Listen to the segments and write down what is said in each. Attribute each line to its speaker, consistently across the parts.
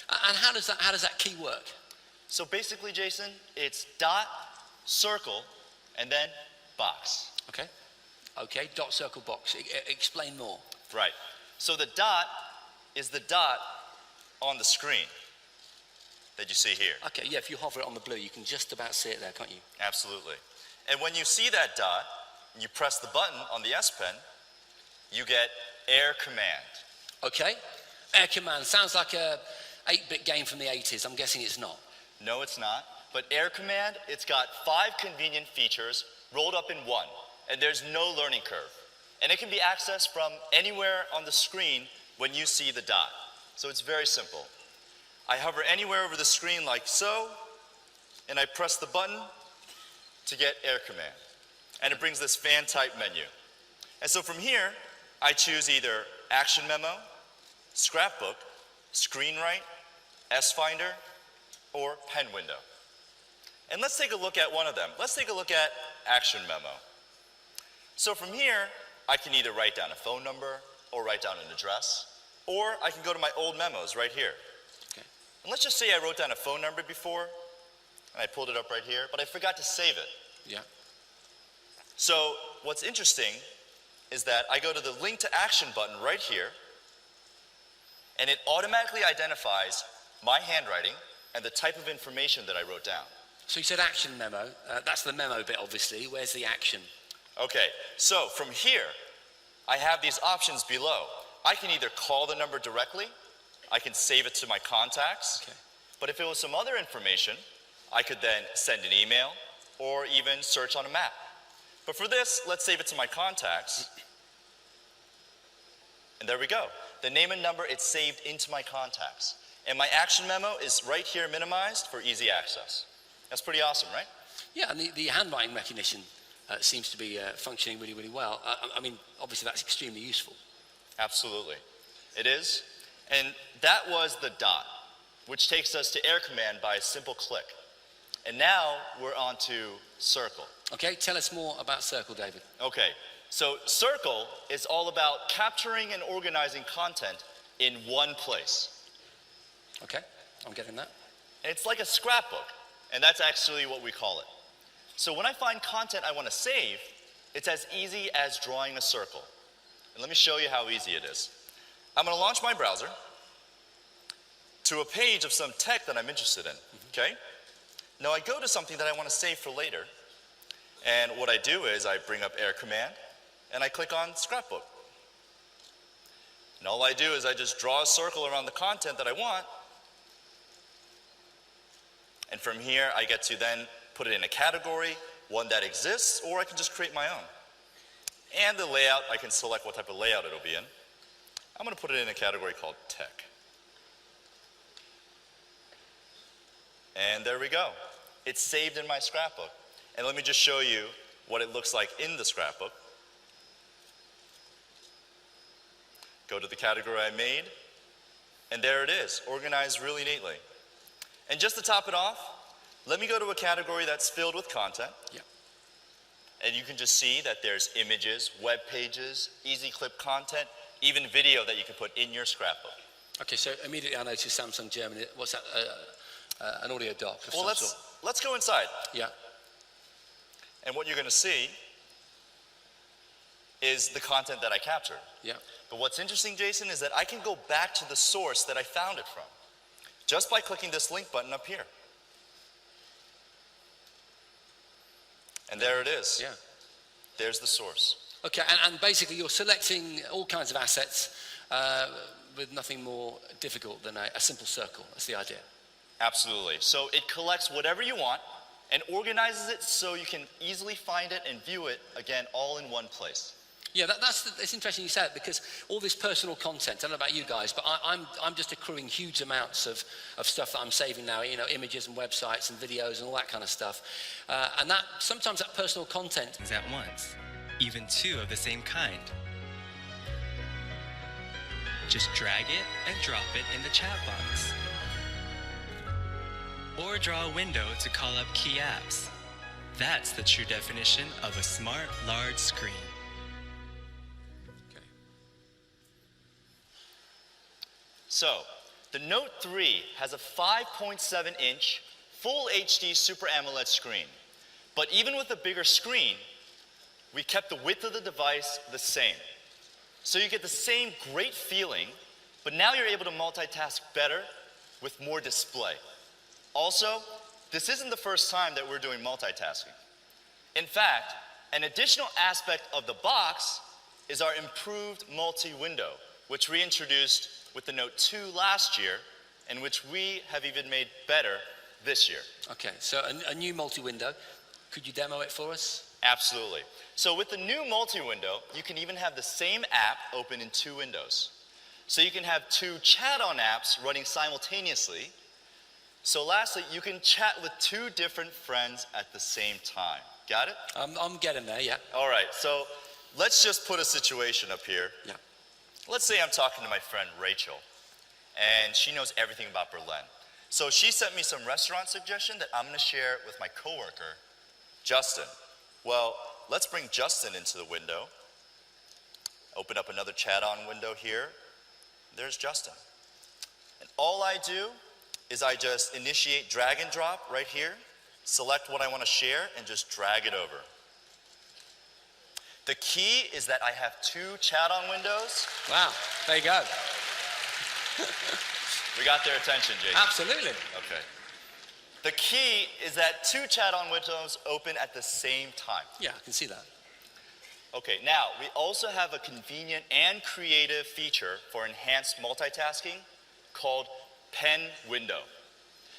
Speaker 1: And how does that key work?
Speaker 2: So basically, Jason, it's dot, circle, and then box.
Speaker 1: Okay. Okay, dot, circle, box. Explain more.
Speaker 2: Right. So the dot is the dot on the screen that you see here.
Speaker 1: Okay, yeah, if you hover it on the blue, you can just about see it there, can't you?
Speaker 2: Absolutely. And when you see that dot, and you press the button on the S Pen, you get Air Command.
Speaker 1: Okay. Air Command sounds like a 8-bit game from the 80s. I'm guessing it's not.
Speaker 2: No, it's not. But Air Command, it's got 5 convenient features rolled up in one, and there's no learning curve. And it can be accessed from anywhere on the screen when you see the dot. So it's very simple. I hover anywhere over the screen like so, and I press the button to get Air Command. And it brings this fan type menu. And so from here, I choose either Action Memo, Scrapbook, Screen Write, S-Finder, or Pen Window. And let's take a look at one of them. Let's take a look at Action Memo. So from here, I can either write down a phone number or write down an address, or I can go to my old memos right here.
Speaker 1: Okay.
Speaker 2: And let's just say I wrote down a phone number before, and I pulled it up right here, but I forgot to save it.
Speaker 1: Yeah.
Speaker 2: So what's interesting is that I go to the Link to Action button right here, and it automatically identifies my handwriting and the type of information that I wrote down.
Speaker 1: So you said Action Memo. That's the memo bit, obviously. Where's the action?
Speaker 2: Okay, so from here, I have these options below. I can either call the number directly, I can save it to my contacts,
Speaker 1: Okay.
Speaker 2: but if it was some other information, I could then send an email or even search on a map. But for this, let's save it to my contacts. And there we go. The name and number, it's saved into my contacts. And my action memo is right here minimized for easy access. That's pretty awesome, right?
Speaker 1: Yeah, and the handwriting recognition seems to be functioning really, really well. I mean, obviously that's extremely useful.
Speaker 2: Absolutely. It is. And that was the dot, which takes us to Air Command by a simple click. And now we're on to Circle.
Speaker 1: Okay, tell us more about Circle, David.
Speaker 2: Okay, so Circle is all about capturing and organizing content in one place.
Speaker 1: Okay, I'm getting that.
Speaker 2: And it's like a scrapbook, and that's actually what we call it. So when I find content I want to save, it's as easy as drawing a circle. And let me show you how easy it is. I'm going to launch my browser to a page of some tech that I'm interested in, okay? Now I go to something that I want to save for later, and what I do is I bring up Air Command, and I click on Scrapbook. And all I do is I just draw a circle around the content that I want, and from here I get to then put it in a category, one that exists, or I can just create my own. And the layout, I can select what type of layout it'll be in. I'm going to put it in a category called Tech. And there we go. It's saved in my scrapbook. And let me just show you what it looks like in the scrapbook. Go to the category I made, and there it is, organized really neatly. And just to top it off, let me go to a category that's filled with content.
Speaker 1: Yeah.
Speaker 2: And you can just see that there's images, web pages, easy clip content, even video that you can put in your scrapbook.
Speaker 1: Okay, so immediately I noticed Samsung German. What's that? An audio dock of
Speaker 2: Well,
Speaker 1: some sort.
Speaker 2: let's go inside.
Speaker 1: Yeah.
Speaker 2: And what you're going to see is the content that I captured.
Speaker 1: Yeah.
Speaker 2: But what's interesting, Jason, is that I can go back to the source that I found it from just by clicking this link button up here. And there it is.
Speaker 1: Yeah.
Speaker 2: There's the source.
Speaker 1: Okay, and basically you're selecting all kinds of assets with nothing more difficult than a simple circle. That's the idea. Absolutely.
Speaker 2: So it collects whatever you want and organizes it so you can easily find it and view it, again, all in one place.
Speaker 1: Yeah, it's interesting you say it, because all this personal content, I don't know about you guys, but I'm just accruing huge amounts of stuff that I'm saving now, you know, images and websites and videos and all that kind of stuff. And that sometimes that personal content
Speaker 3: at once, even two of the same kind. Just drag it and drop it in the chat box. Or draw a window to call up key apps. That's the true definition of a smart, large screen.
Speaker 1: Okay.
Speaker 2: So, The Note 3 has a 5.7-inch full HD Super AMOLED screen. But even with a bigger screen, we kept the width of the device the same. So you get the same great feeling, but now you're able to multitask better with more display. Also, this isn't the first time that we're doing multitasking. In fact, an additional aspect of the box is our improved multi-window, which we introduced with the Note 2 last year, and which we have even made better this year.
Speaker 1: Okay, so a new multi-window. Could you demo it for us?
Speaker 2: Absolutely. So with the new multi-window, you can even have the same app open in 2 windows. So you can have 2 chat-on apps running simultaneously. So lastly, you can chat with 2 different friends at the same time. Got it?
Speaker 1: I'm getting there, yeah.
Speaker 2: All right, so let's just put a situation up here.
Speaker 1: Yeah.
Speaker 2: Let's say I'm talking to my friend Rachel, and she knows everything about Berlin. So she sent me some restaurant suggestion that I'm gonna share with my coworker, Justin. Well, let's bring Justin into the window. Open up another chat-on window here. There's Justin. And all I do is I just initiate drag and drop right here, select what I want to share, and just drag it over. The key is that I have 2 chat-on windows.
Speaker 1: Wow, there you go.
Speaker 2: We got their attention, Jason.
Speaker 1: Absolutely.
Speaker 2: Okay. The key is that 2 chat-on windows open at the same time.
Speaker 1: Yeah, I can see that.
Speaker 2: Okay, now we also have a convenient and creative feature for enhanced multitasking called Pen Window.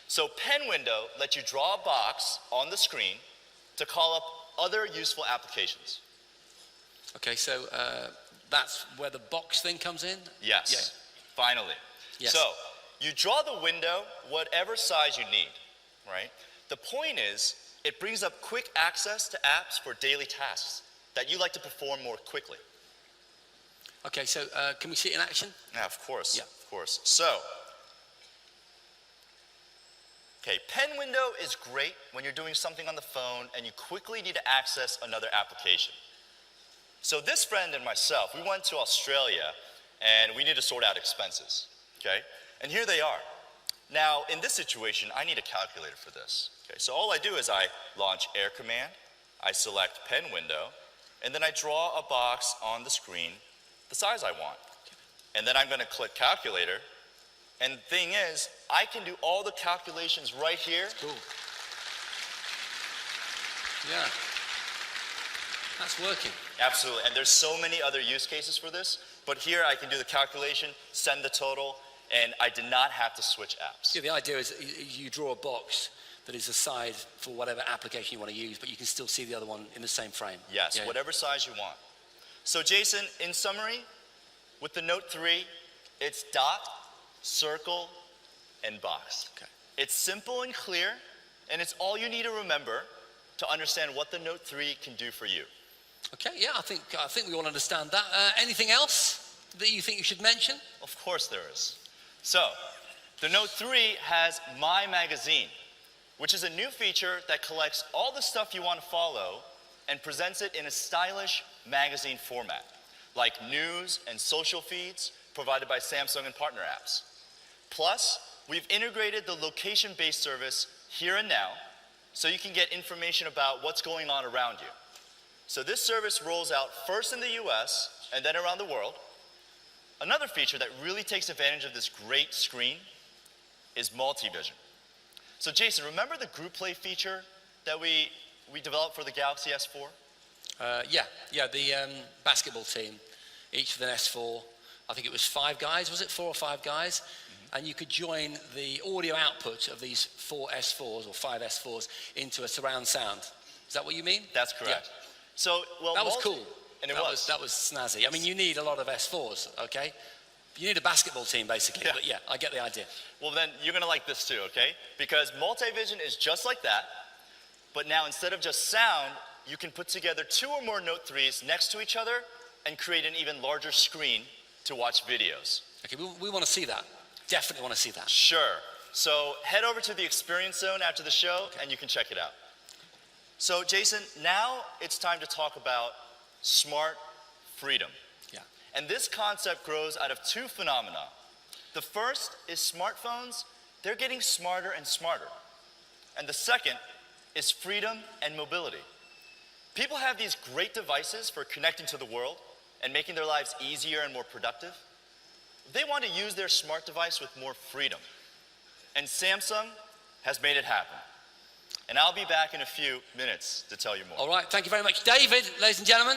Speaker 2: So Pen Window lets you draw a box on the screen to call up other useful applications.
Speaker 1: Okay, so that's where the box thing comes in?
Speaker 2: Yes,
Speaker 1: Yeah.
Speaker 2: finally.
Speaker 1: Yes.
Speaker 2: So you draw the window whatever size you need, right? The point is, it brings up quick access to apps for daily tasks that you like to perform more quickly.
Speaker 1: Okay, so can we see it in action?
Speaker 2: Yeah, of course,
Speaker 1: Yeah.
Speaker 2: of course. So, okay, Pen Window is great when you're doing something on the phone and you quickly need to access another application. So this friend and myself, we went to Australia and we need to sort out expenses, okay? And here they are. Now, in this situation, I need a calculator for this. Okay, so all I do is I launch Air Command, I select Pen Window, and then I draw a box on the screen the size I want. And then I'm gonna click Calculator, and the thing is, I can do all the calculations right here.
Speaker 1: Cool. Yeah. That's working.
Speaker 2: Absolutely, and there's so many other use cases for this, but here I can do the calculation, send the total, and I did not have to switch apps.
Speaker 1: Yeah, the idea is you draw a box that is aside for whatever application you want to use, but you can still see the other one in the same frame.
Speaker 2: Yes,
Speaker 1: Yeah.
Speaker 2: whatever size you want. So Jason, in summary, with the Note 3, it's dot, circle, and box.
Speaker 1: Okay.
Speaker 2: It's simple and clear, and it's all you need to remember to understand what the Note 3 can do for you.
Speaker 1: Okay, yeah, I think we all understand that. Anything else that you think you should mention?
Speaker 2: Of course there is. So, the Note 3 has My Magazine, which is a new feature that collects all the stuff you want to follow and presents it in a stylish magazine format, like news and social feeds provided by Samsung and partner apps. Plus, we've integrated the location-based service Here and Now, so you can get information about what's going on around you. So this service rolls out first in the US and then around the world. Another feature that really takes advantage of this great screen is multi-vision. So Jason, remember the group play feature that we developed for the Galaxy S4?
Speaker 1: Yeah, the basketball team, each with an S4. I think it was 5 guys, was it? 4 or 5 guys? Mm-hmm. And you could join the audio output of these 4 S4s or 5 S4s into a surround sound. Is that what you mean?
Speaker 2: That's correct.
Speaker 1: Yeah.
Speaker 2: So, well,
Speaker 1: that was cool.
Speaker 2: And it
Speaker 1: was. That was snazzy. I mean, you need a lot of S4s, okay? You need a basketball team, basically.
Speaker 2: Yeah.
Speaker 1: But yeah, I get the idea.
Speaker 2: Well, then you're gonna like this too, okay? Because multi-vision is just like that, but now instead of just sound, you can put together 2 or more Note 3s next to each other and create an even larger screen to watch videos.
Speaker 1: Okay, we want to see that. Definitely want to see that.
Speaker 2: Sure. So head over to the Experience Zone after the show, and you can check it out. So Jason, now it's time to talk about smart freedom.
Speaker 1: Yeah.
Speaker 2: And this concept grows out of 2 phenomena. The first is smartphones. They're getting smarter and smarter. And the second is freedom and mobility. People have these great devices for connecting to the world and making their lives easier and more productive. They want to use their smart device with more freedom. And Samsung has made it happen. And I'll be back in a few minutes to tell you more.
Speaker 1: All right, thank you very much. David, ladies and gentlemen.